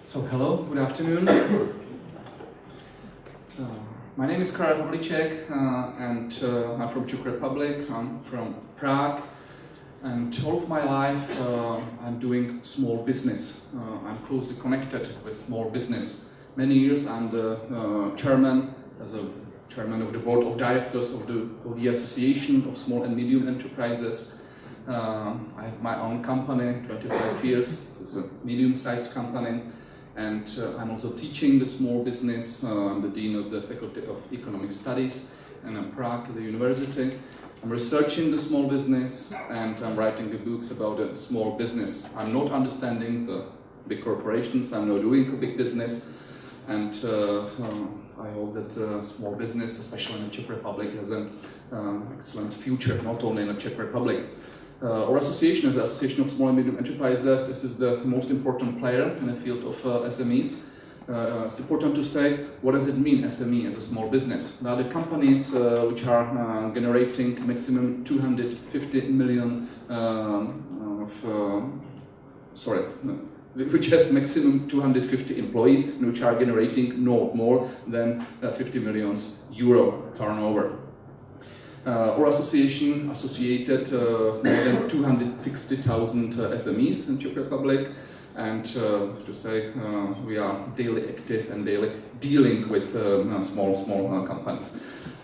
So hello, good afternoon. My name is Karel Havlicek and I'm from Czech Republic. I'm from Prague, and all of my life I'm doing small business. I'm closely connected with small business. Many years I'm the chairman of the board of directors of the Association of Small and Medium Enterprises. I have my own company, 25 years. It's a medium-sized company. And I'm also teaching the small business. I'm the dean of the Faculty of Economic Studies in Prague, the university. I'm researching the small business and I'm writing the books about the small business. I'm not understanding the big corporations, I'm not doing a big business, and I hope that small business, especially in the Czech Republic, has an excellent future, not only in the Czech Republic. Our association is the Association of Small and Medium Enterprises. This is the most important player in the field of SMEs. It's important to say, what does it mean, SME, as a small business? Now, the companies which are generating maximum 250 million, which have maximum 250 employees, and which are generating no more than 50 million euro turnover. Our association associated more than 260,000 SMEs in Czech Republic, and to say we are daily active and daily dealing with small companies.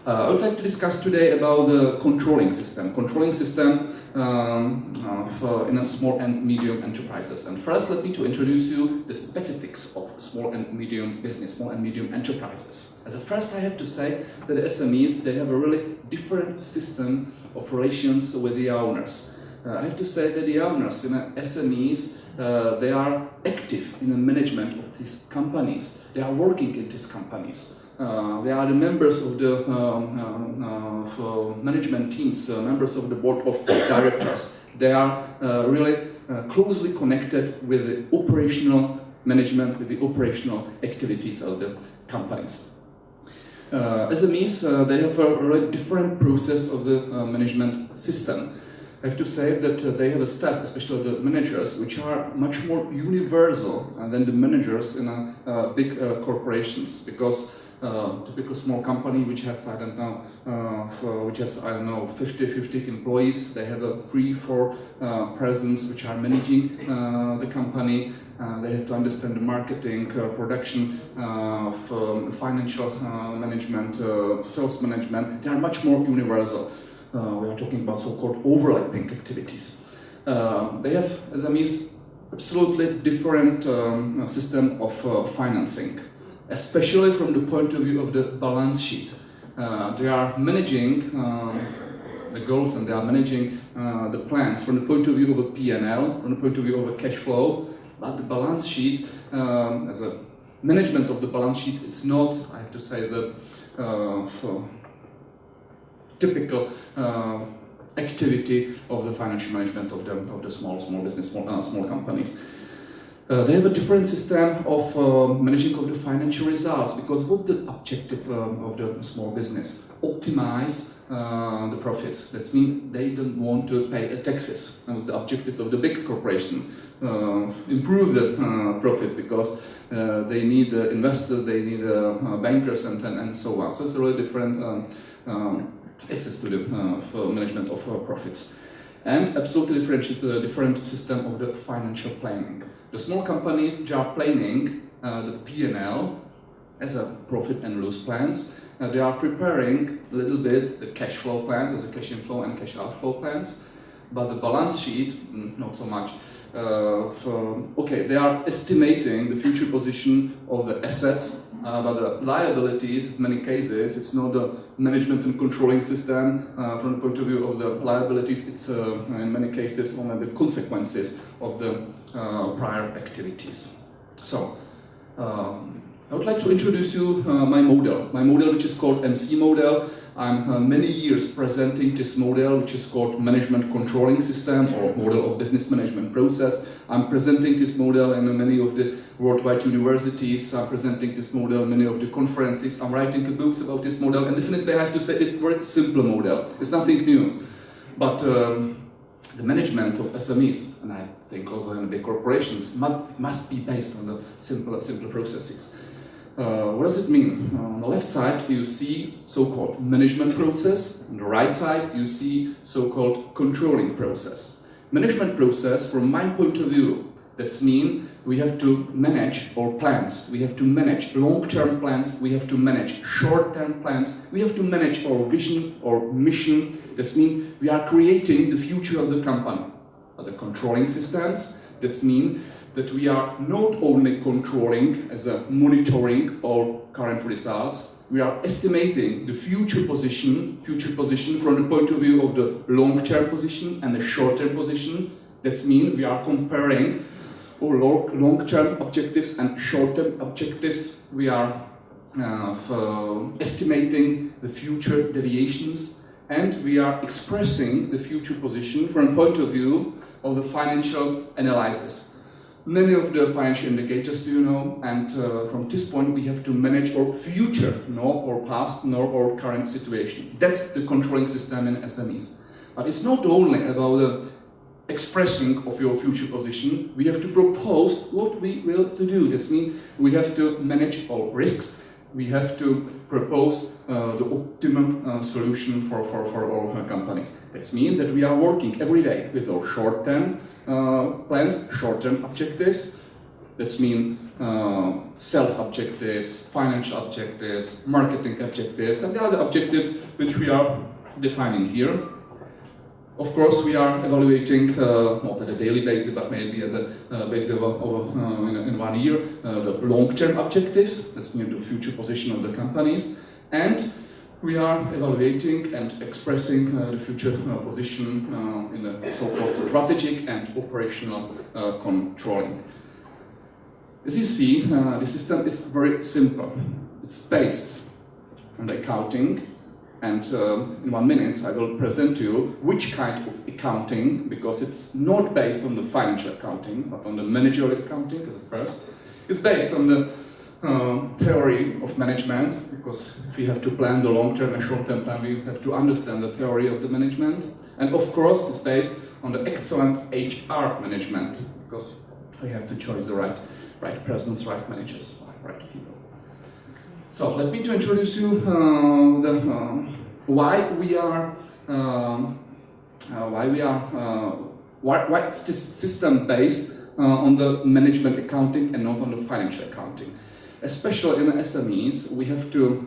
I would like to discuss today about the controlling system in a small and medium enterprises. And first, let me to introduce you the specifics of small and medium business, small and medium enterprises. As a first, I have to say that the SMEs, they have a really different system of relations with the owners. I have to say that the owners in SMEs, they are active in the management of these companies. They are working in these companies. They are the members of the management teams, members of the board of directors. They are really closely connected with the operational management, with the operational activities of the companies. SMEs, they have a really different process of the management system. I have to say that they have a staff, especially the managers, which are much more universal than the managers in big corporations, because typical small company which have, which has 50 employees, they have a 3-4 persons which are managing the company. They have to understand the marketing, production, financial management, sales management. They are much more universal. We are talking about so-called overlapping activities. They have, SMEs, absolutely different system of financing, especially from the point of view of the balance sheet. They are managing the goals, and they are managing the plans from the point of view of a P&L, from the point of view of a cash flow, but the balance sheet, as a management of the balance sheet, it's not, I have to say, the typical activity of the financial management of the small business, small companies. They have a different system of managing of the financial results, because what's the objective of the small business? Optimize the profits. That means they don't want to pay taxes. That was the objective of the big corporation. Improve the profits, because they need investors, they need bankers, and so on. So it's a really different access to the management of profits. And absolutely different system of the financial planning. The small companies which are planning the P&L as a profit and loss plans. They are preparing a little bit the cash flow plans as a cash inflow and cash outflow plans, but the balance sheet, not so much. They are estimating the future position of the assets, but the liabilities, in many cases, it's not the management and controlling system. From the point of view of the liabilities, it's in many cases only the consequences of the prior activities. So, I would like to introduce you my model which is called MC model. I'm many years presenting this model, which is called management controlling system, or model of business management process. I'm presenting this model in many of the worldwide universities. I'm presenting this model in many of the conferences. I'm writing books about this model, and definitely I have to say it's a very simple model. It's nothing new. But the management of SMEs, and I think also in big corporations, must be based on the simpler processes. What does it mean? On the left side you see so-called management process, on the right side you see so-called controlling process. Management process, from my point of view, that means we have to manage our plans, we have to manage long-term plans, we have to manage short-term plans, we have to manage our vision or mission. That means we are creating the future of the company. But the controlling systems, that means that we are not only controlling as a monitoring our current results, we are estimating the future position from the point of view of the long-term position and the short-term position. That means we are comparing our long-term objectives and short-term objectives. We are estimating the future deviations, and we are expressing the future position from the point of view of the financial analysis. Many of the financial indicators do you know, and from this point we have to manage our future, nor our past, nor our current situation. That's the controlling system in SMEs. But it's not only about the expressing of your future position, we have to propose what we will to do. That means we have to manage our risks, we have to propose the optimum solution for our companies. That means that we are working every day with our short-term plans, short-term objectives. That means sales objectives, financial objectives, marketing objectives, and the other objectives which we are defining here. Of course, we are evaluating, not at a daily basis, but maybe at the basis in 1 year, the long-term objectives, that's mean the future position of the companies, and we are evaluating and expressing the future position in the so-called strategic and operational controlling. As you see, the system is very simple. It's based on the accounting. And in 1 minute I will present to you which kind of accounting, because it's not based on the financial accounting, but on the managerial accounting as a first. It's based on the theory of management, because if we have to plan the long-term and short-term plan, we have to understand the theory of the management. And of course it's based on the excellent HR management, because we have to choose the right persons, right managers, right people. So let me to introduce you why is this system based on the management accounting and not on the financial accounting. Especially in SMEs, we have to,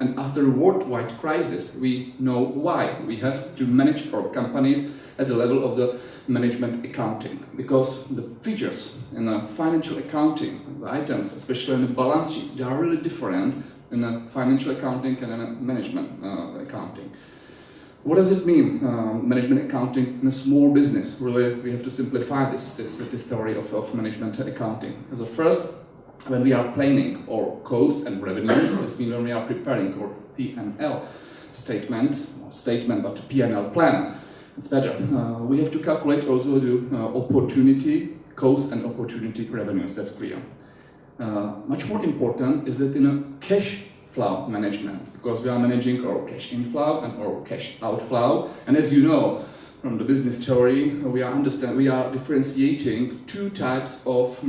and after a worldwide crisis, we know why we have to manage our companies at the level of the management accounting, because the figures in the financial accounting, the items, especially in the balance sheet, they are really different in the financial accounting and in the management accounting. What does it mean, management accounting in a small business? Really, we have to simplify this theory of management accounting. As a first, when we are planning our costs and revenues, this means when we are preparing our P&L but P&L plan, it's better. We have to calculate also the opportunity costs and opportunity revenues, that's clear. Much more important is it in a cash flow management, because we are managing our cash inflow and our cash outflow. And as you know from the business theory, we are differentiating two types of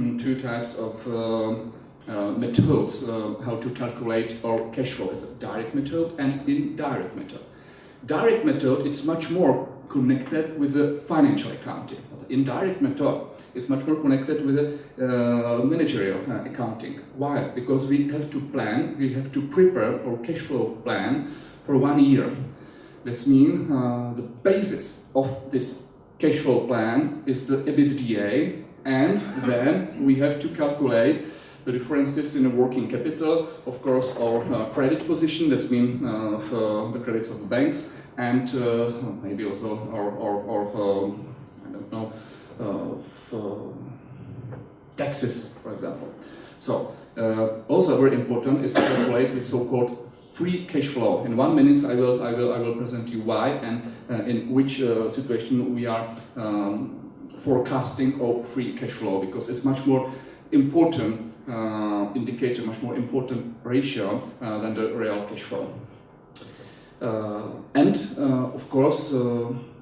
methods how to calculate our cash flow, as a direct method and indirect method. Direct method, it's much more connected with the financial accounting. The indirect method is much more connected with the managerial accounting. Why? Because we have to plan, we have to prepare our cash flow plan for 1 year. That means the basis of this cash flow plan is the EBITDA, and then we have to calculate the differences in the working capital, of course our credit position, that means the credits of the banks, and maybe also our I don't know, taxes, for example. So also very important is to calculate with so-called free cash flow. In 1 minute I will present you why and in which situation we are forecasting our free cash flow, because it's much more important indicator, much more important ratio than the real cash flow. And of course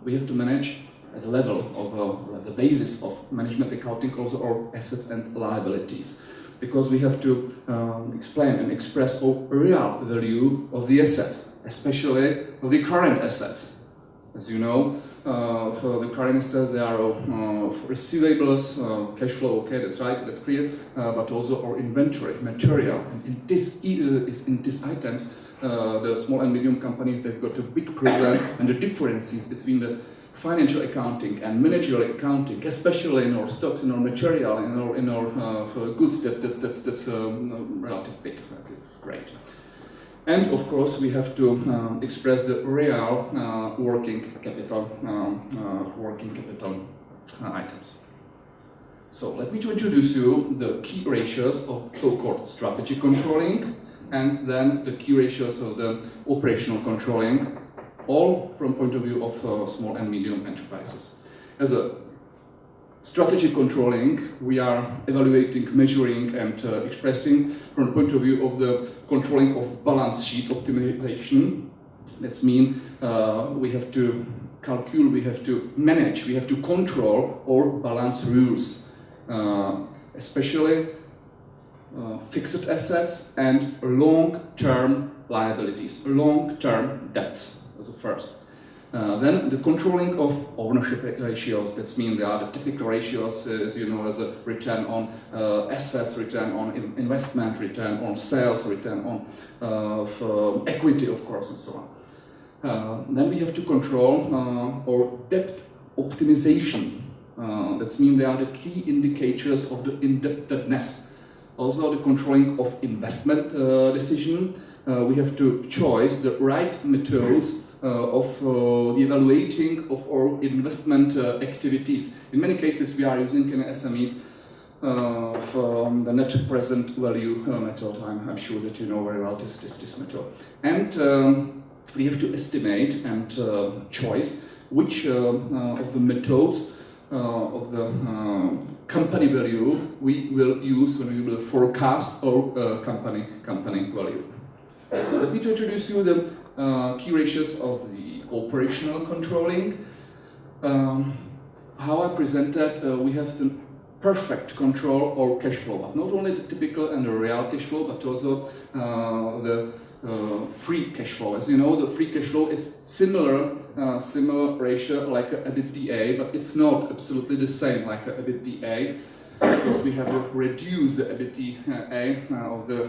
we have to manage at the level of the basis of management accounting also our assets and liabilities, because we have to explain and express our real value of the assets, especially of the current assets. As you know, for the current assets, there are receivables, cash flow, okay, that's right, that's clear, but also our inventory, material. And in these items, the small and medium companies, they've got a big problem, and the differences between the financial accounting and managerial accounting, especially in our stocks, in our material, in our goods, that's relatively big, great. And of course, we have to express the real working capital items. So let me introduce you the key ratios of so-called strategy controlling, and then the key ratios of the operational controlling, all from point of view of small and medium enterprises. As a strategy controlling, we are evaluating, measuring, and expressing from the point of view of the controlling of balance sheet optimization. That means we have to calculate, we have to manage, we have to control our balance rules, especially fixed assets and long-term liabilities, long-term debts as a first. Then the controlling of ownership ratios, that means there are the typical ratios, as you know, as a return on assets, return on investment, return on sales, return on equity, of course, and so on. Then we have to control our debt optimization. That means they are the key indicators of the indebtedness. Also the controlling of investment decision. We have to choose the right methods of the evaluating of our investment activities. In many cases we are using in SMEs from the net present value method. I'm sure that you know very well this method. And we have to estimate and choose which of the methods of the company value we will use when we will forecast our company value. Let me introduce you the key ratios of the operational controlling. How I presented, we have the perfect control of cash flow, but not only the typical and the real cash flow, but also the free cash flow. As you know, the free cash flow, it's similar ratio like EBITDA, but it's not absolutely the same like EBITDA, because we have to reduce the EBITDA of the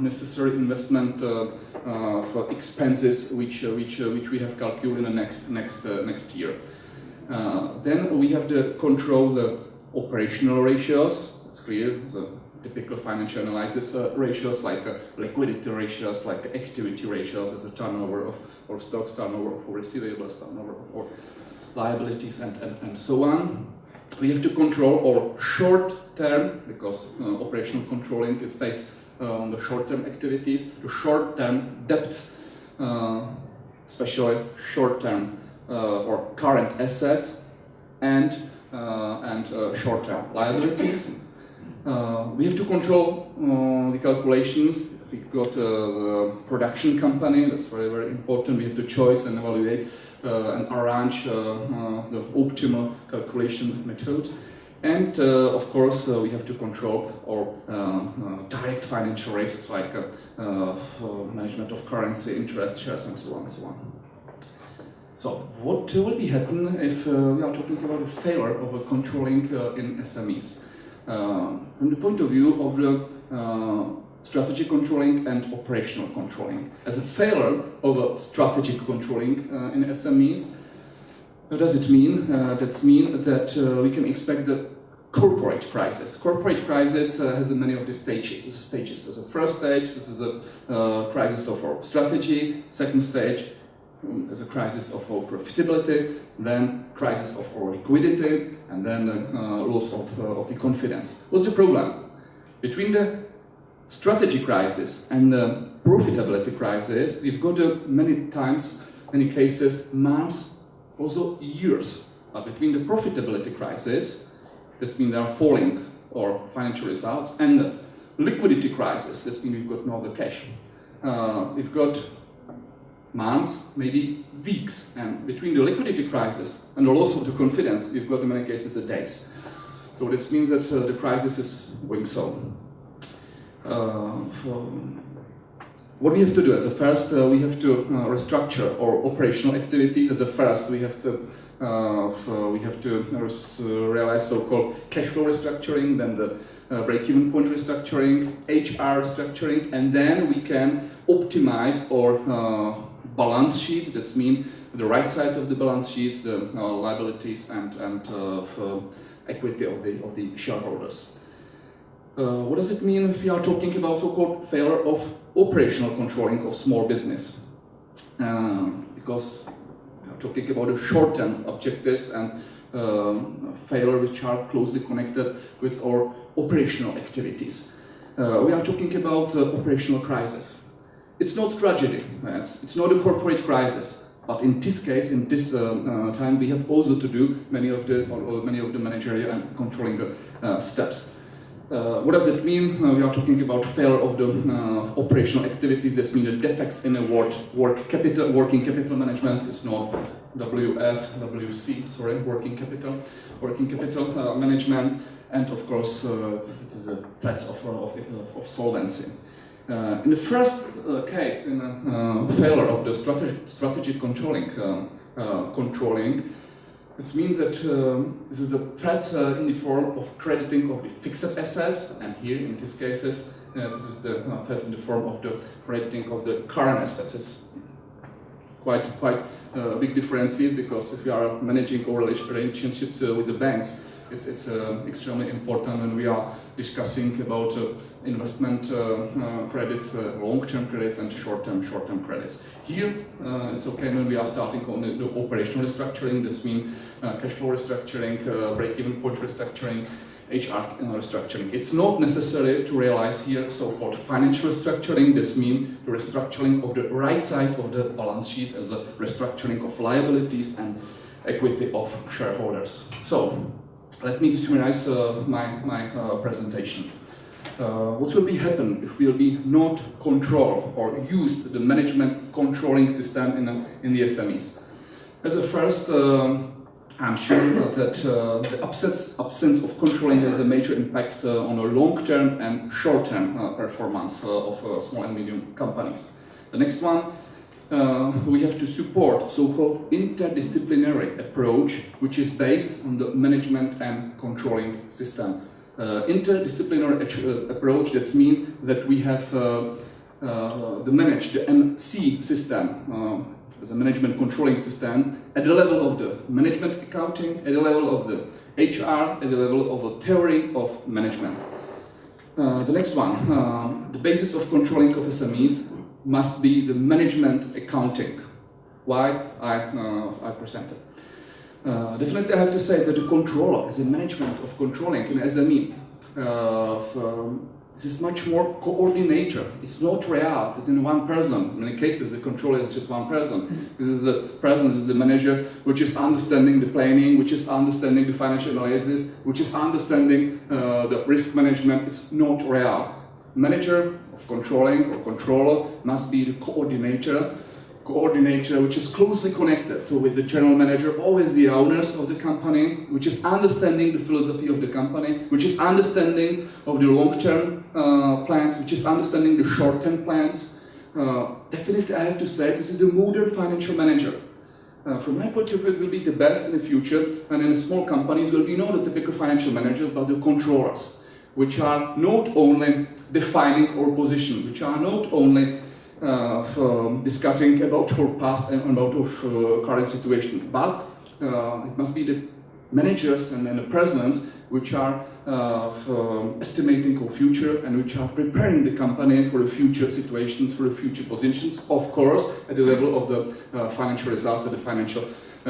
necessary investment for expenses which we have calculated in the next year. Then we have to control the operational ratios. It's clear, the typical financial analysis ratios like liquidity ratios, like activity ratios, as a turnover of our stocks, turnover of our receivables, turnover of our liabilities, and so on. We have to control our short term, because operational controlling is based on the short term activities, the short term debts, especially short term or current assets, and short term liabilities. We have to control the calculations. If we got the production company, that's very, very important. We have to choose and evaluate and arrange the optimal calculation method. And of course, we have to control our direct financial risks, like management of currency, interest, shares, and so on and so on. So, what will be happen if we are talking about a failure of controlling in SMEs? From the point of view of the strategic controlling and operational controlling. As a failure of strategic controlling in SMEs, what does it mean? That means that we can expect the corporate crisis. Corporate crisis has many of the stages. As a first stage, this is a crisis of our strategy. Second stage, as a crisis of our profitability, then crisis of our liquidity, and then loss of the confidence. What's the problem? Between the strategy crisis and the profitability crisis, we've got many cases, months, also years. But between the profitability crisis, that means they are falling our financial results, and the liquidity crisis, that means we've got no other cash. We've got months, maybe weeks, and between the liquidity crisis and the loss of the confidence, we've got in many cases days. So this means that the crisis is going so. What we have to do as a first, we have to restructure our operational activities. As a first, we have to realize so-called cash flow restructuring, then the break-even point restructuring, HR restructuring, and then we can optimize our balance sheet. That means the right side of the balance sheet, the liabilities and equity of the shareholders. What does it mean if we are talking about so-called failure of operational controlling of small business? Because we are talking about the short-term objectives and failure which are closely connected with our operational activities. We are talking about operational crisis. It's not tragedy, it's not a corporate crisis. But in this case, in this time, we have also to do many of the managerial and controlling steps. What does it mean? We are talking about failure of the operational activities. That means the defects in a working capital management is not working capital management, and of course it is a threat of solvency. In the first case, in failure of the strategic controlling, it means that this is the threat in the form of crediting of the fixed assets, and here in these cases, this is the threat in the form of the crediting of the current assets. It's quite big differences, because if we are managing our relationships with the banks, it's extremely important when we are discussing about investment credits, long-term credits and short-term credits. Here, it's okay when we are starting on the operational restructuring. This means cash flow restructuring, break-even point restructuring, HR restructuring. It's not necessary to realize here so-called financial restructuring. This means the restructuring of the right side of the balance sheet as a restructuring of liabilities and equity of shareholders. So, let me summarize my presentation. What will happen if we will be not control or use the management controlling system in the SMEs? As a first, I'm sure that the absence of controlling has a major impact on the long-term and short-term performance of small and medium companies. The next one, we have to support so-called interdisciplinary approach, which is based on the management and controlling system. Interdisciplinary approach, that means that we have the MC system, as a management controlling system, at the level of the management accounting, at the level of the HR, at the level of the theory of management. The next one, the basis of controlling of SMEs must be the management accounting. Why I presented. Definitely I have to say that the controller, as a management of controlling in SME, this is much more coordinator. It's not real that in one person. In many cases, the controller is just one person. This is the person, this is the manager, which is understanding the planning, which is understanding the financial analysis, which is understanding the risk management. It's not real. Manager of controlling or controller must be the coordinator which is closely connected with the general manager or with the owners of the company, which is understanding the philosophy of the company, which is understanding of the long-term plans, which is understanding the short-term plans. Definitely I have to say this is the modern financial manager. From my point of view, it will be the best in the future, and in small companies will be not the typical financial managers but the controllers, which are not only defining our position, which are not only discussing about our past and about our current situation, but it must be the managers and the presidents which are estimating our future and which are preparing the company for the future situations, for the future positions, of course, at the level of the financial results and the financial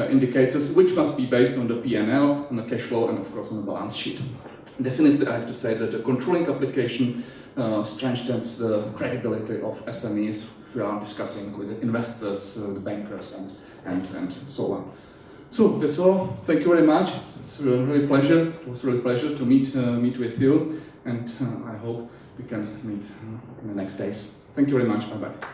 indicators, which must be based on the P&L, on the cash flow, and of course on the balance sheet. Definitely I have to say that the controlling application strengthens the credibility of SMEs if we are discussing with the investors, the bankers, and so on. So that's all. Thank you very much. It's really pleasure. It was really a pleasure to meet with you, and I hope we can meet in the next days. Thank you very much. Bye bye.